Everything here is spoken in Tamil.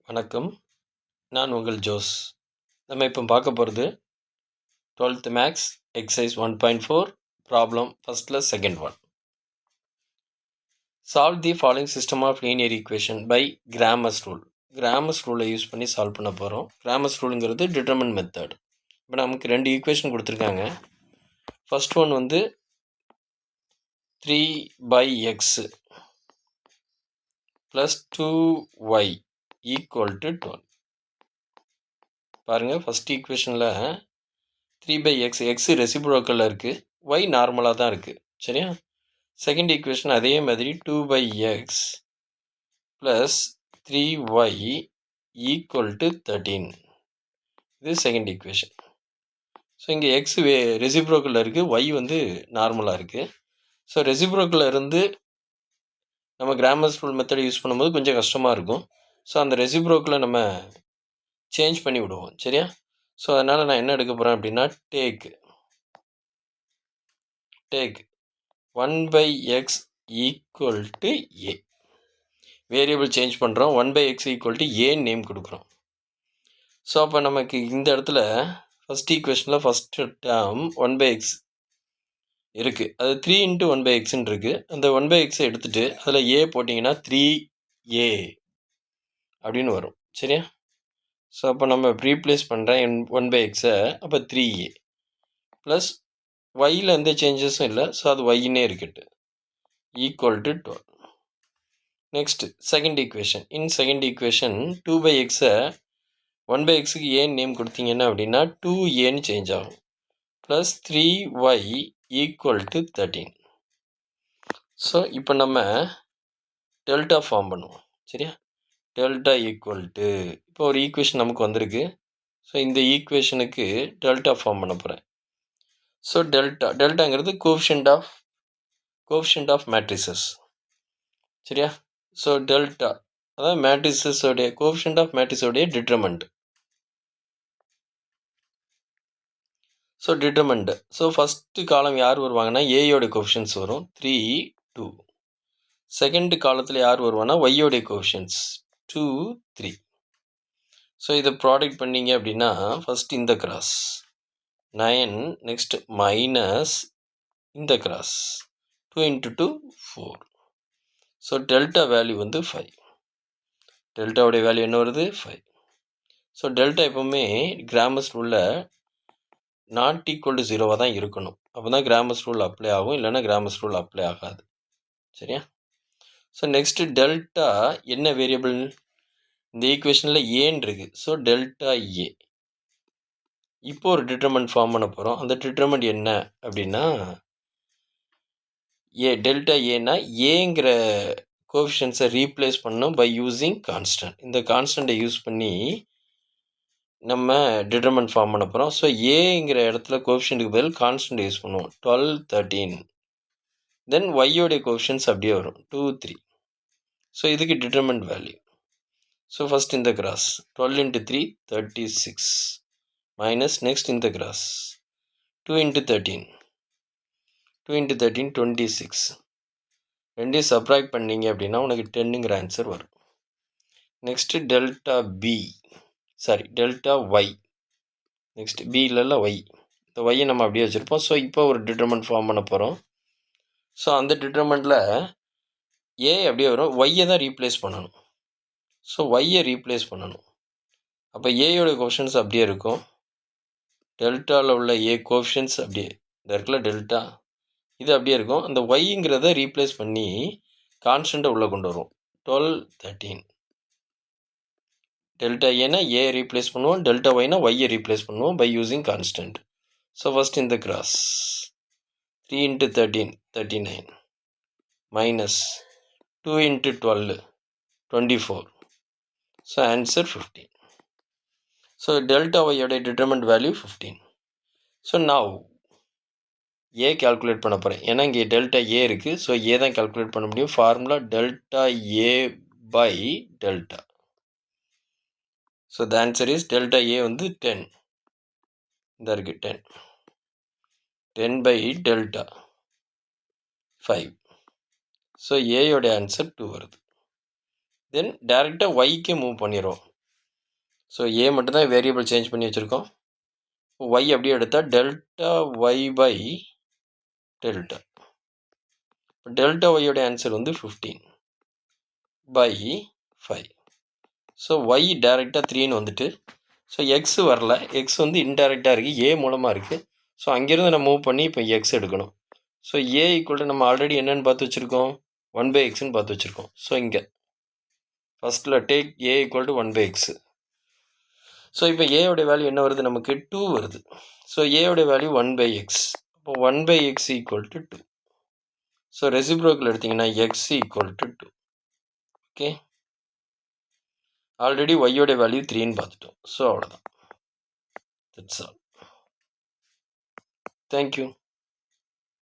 வணக்கம். நான் உங்கள் ஜோஸ். நம்ம இப்போ பார்க்க போகிறது 12th மேக்ஸ் எக்ஸசைஸ் 1.4 ப்ராப்ளம் ஃபஸ்ட்டில் second one. Solve the following system of linear equation by Cramer's rule. Cramer's ரூலை யூஸ் பண்ணி சால்வ் பண்ண போகிறோம். கிராமர்ஸ் ரூலுங்கிறது டிட்டர்மின் மெத்தட். இப்போ நமக்கு ரெண்டு ஈக்குவேஷன் கொடுத்துருக்காங்க. ஃபஸ்ட் ஒன் வந்து 3/x plus 2y equal to 12. பாருங்கள், ஃபஸ்ட் ஈக்குவேஷனில் 3/x, எக்ஸ் ரெசிப்ரோக்கலில் இருக்குது, ஒய் நார்மலாக தான் இருக்குது. சரியா? செகண்ட் ஈக்குவேஷன் அதே மாதிரி 2/x plus 3y equal to 13. இது செகண்ட் ஈக்குவேஷன். ஸோ இங்கே எக்ஸ் ரெசிப்ரோக்கலில் இருக்குது, ஒய் வந்து நார்மலாக இருக்குது. ஸோ ரெசிப்ரோக்கலில் இருந்து நம்ம கிராமர்ஸ் ரூல் மெத்தட் யூஸ் பண்ணும்போது கொஞ்சம் கஷ்டமாக இருக்கும். ஸோ அந்த ரெசிப்ரோக்கலை நம்ம சேஞ்ச் பண்ணி விடுவோம். சரியா? ஸோ அதனால் நான் என்ன எடுக்க போகிறேன் அப்படின்னா, take 1/x equal to A. Variable change பண்ணுறோம். 1/x ஈக்குவல் டு ஏன்னு நேம் கொடுக்குறோம். ஸோ அப்போ நமக்கு இந்த இடத்துல ஃபஸ்ட் ஈக்குவேஷனில் ஃபஸ்ட்டு டேர்ம் 1/x இருக்குது. அது 3 × 1/xன்னு இருக்குது. அந்த 1/xஐ எடுத்துகிட்டு அதில் ஏ போட்டிங்கன்னா 3a அப்படின்னு வரும். சரியா? ஸோ அப்போ நம்ம ரீப்ளேஸ் பண்ணுறேன் 1/xஐ. அப்போ 3a ப்ளஸ் ஒய்யில் எந்த சேஞ்சஸும் இல்லை, ஸோ அது ஒய்னே இருக்கட்டு, equal to 12. Next second equation. In second equation 2/xஐ 1/xக்கு ஏன்னு நேம் கொடுத்தீங்கன்னா அப்படின்னா 2aன்னு சேஞ்ச் ஆகும். Plus 3y equal to 13. So இப்போ நம்ம டெல்டா ஃபார்ம் பண்ணுவோம். சரியா? டெல்டா ஈக்குவல் டு, இப்போ ஒரு ஈக்குவேஷன் நமக்கு வந்திருக்கு. ஸோ இந்த ஈக்குவேஷனுக்கு டெல்டா ஃபார்ம் பண்ண போகிறேன். ஸோ டெல்டாங்கிறது கோஎஃபிஷியன்ட் ஆஃப் மேட்ரிசஸ். சரியா? ஸோ டெல்டா அதாவது மேட்ரிசஸோடைய கோஎஃபிஷியன்ட் ஆஃப் மேட்ரிஸோடைய determinant. So determinant. So first column யார் வருவாங்கன்னா ஏயோடைய கோஎஃபிஷியன்ஸ் வரும் 3, 2. செகண்ட் காலத்தில் யார் வருவாங்கன்னா ஒய்யோடைய கோஎஃபிஷியன்ஸ் 2, 3. ஸோ இதை ப்ராடக்ட் பண்ணிங்க அப்படின்னா ஃபஸ்ட் இந்த கிராஸ் 9, நெக்ஸ்ட் மைனஸ் இந்த கிராஸ் 2 × 2 4. ஸோ டெல்டா வேல்யூ வந்து 5. டெல்டாவுடைய வேல்யூ என்ன வருது? 5. ஸோ டெல்டா எப்போவுமே கிராமர்ஸ் ரூலில் நாட் ஈக்குவல் டு 0வாக தான் இருக்கணும். அப்போ தான் கிராமர்ஸ் ரூல் அப்ளை ஆகும், இல்லைன்னா கிராமர்ஸ் ரூல் அப்ளை ஆகாது. சரியா? ஸோ நெக்ஸ்ட்டு டெல்டா என்ன வேரியபிள்? இந்த ஈக்குவேஷனில் ஏன்னு இருக்குது. ஸோ டெல்டா ஏ. இப்போ ஒரு டிட்டர்மெண்ட் ஃபார்ம் பண்ண போகிறோம். அந்த டிட்டர்மெண்ட் என்ன அப்படின்னா டெல்டா ஏன்னா ஏங்கிற கோஎஃபிஷியன்ஸை ரீப்ளேஸ் பண்ணணும் பை யூஸிங் கான்ஸ்டன்ட். இந்த கான்ஸ்டண்ட்டை யூஸ் பண்ணி நம்ம டிட்டர்மெண்ட் ஃபார்ம் பண்ண போகிறோம். ஸோ ஏங்கிற இடத்துல கோஎஃபிஷியன்ட்டுக்கு பதில் கான்ஸ்டன்ட் யூஸ் பண்ணுவோம். 12, 13. தென் ஒய்யோடைய கோஎஃபிஷியன்ஸ் அப்படியே வரும் 2, 3. ஸோ இதுக்கு டிட்டர்மெண்ட் வேல்யூ. ஸோ ஃபஸ்ட் இந்த கிராஸ் 12 × 3 36 மைனஸ் நெக்ஸ்ட் இந்த கிராஸ் 2 × 13 26. ரெண்டையும் சப்ராக்ட் பண்ணிங்க அப்படின்னா உனக்கு 10ங்கிற ஆன்சர் வரும். Next delta y. Next B இல்லைல்ல ஒய். இந்த ஒய்யை நம்ம அப்படியே வச்சுருப்போம். ஸோ இப்போ ஒரு டிட்டர்மெண்ட் ஃபார்ம் பண்ண போகிறோம். ஸோ அந்த டிட்டர்மெண்ட்டில் ஏ அப்படியே வரும், ஒய்யை தான் ரீப்ளேஸ் பண்ணணும். ஸோ ஒய்யை ரீப்ளேஸ் பண்ணணும். அப்போ ஏயோட கோஎஃபிஷியன்ஸ் அப்படியே இருக்கும். டெல்டாவில் உள்ள ஏ கோஎஃபிஷியன்ஸ் அப்படியே இந்த இடத்துல டெல்டா இது அப்படியே இருக்கும். அந்த ஒய்ங்கிறத ரீப்ளேஸ் பண்ணி கான்ஸ்டண்ட்டை உள்ளே கொண்டு வரும் 12, 13. டெல்டா ஏன்னா ஏ ரீப்ளேஸ் பண்ணுவோம், டெல்டா ஒய்னா ஒய்யை ரீப்ளேஸ் பண்ணுவோம் by using constant. So first இந்த cross 3 × 13 39 minus 2 × 12 24. So answer 15. So delta ஒய்யோடைய டிட்டர்மெண்ட் வேல்யூ 15. ஸோ நான் ஏ கால்குலேட் பண்ண போகிறேன். ஏன்னா இங்கே டெல்டா ஏ இருக்குது. ஸோ ஏ தான் கால்குலேட் பண்ண முடியும். Formula delta A by delta. So the answer is delta A வந்து 10. இந்த இருக்குது 10 பை டெல்டா 5. ஸோ ஏயோடைய ஆன்சர் 2 வருது. தென் டேரெக்டாக ஒய்க்கே மூவ் பண்ணிடுவோம். ஸோ ஏ மட்டும் தான் வேரியபிள் சேஞ்ச் பண்ணி வச்சுருக்கோம். ஒய் அப்படியே எடுத்தால் delta y by delta. Delta ஒய்யோட ஆன்சர் வந்து 15 பை 5. ஸோ ஒய் டைரெக்டாக 3ன்னு வந்துட்டு, ஸோ எக்ஸ் வரல, எக்ஸ் வந்து இன்டைரக்டாக இருக்குது, ஏ மூலமாக இருக்குது. ஸோ அங்கேருந்து நம்ம மூவ் பண்ணி இப்போ எக்ஸ் எடுக்கணும். ஸோ ஏ ஈக்குவல் டு நம்ம ஆல்ரெடி என்னென்னு பார்த்து வச்சுருக்கோம், 1/xன்னு பார்த்து வச்சுருக்கோம். ஸோ இங்கே ஃபஸ்ட்டில் take a equal to 1/x. So இப்போ ஏயோட வேல்யூ என்ன வருது, நமக்கு 2 வருது. ஸோ ஏயோட வேல்யூ 1/x. இப்போ 1/x equal to 2. So reciprocal எடுத்திங்கன்னா x equal to 2. Okay, already ஒய்யோட வேல்யூ 3ன்னு பார்த்துட்டோம். ஸோ அவ்வளோதான். That's all. தேங்க்யூ.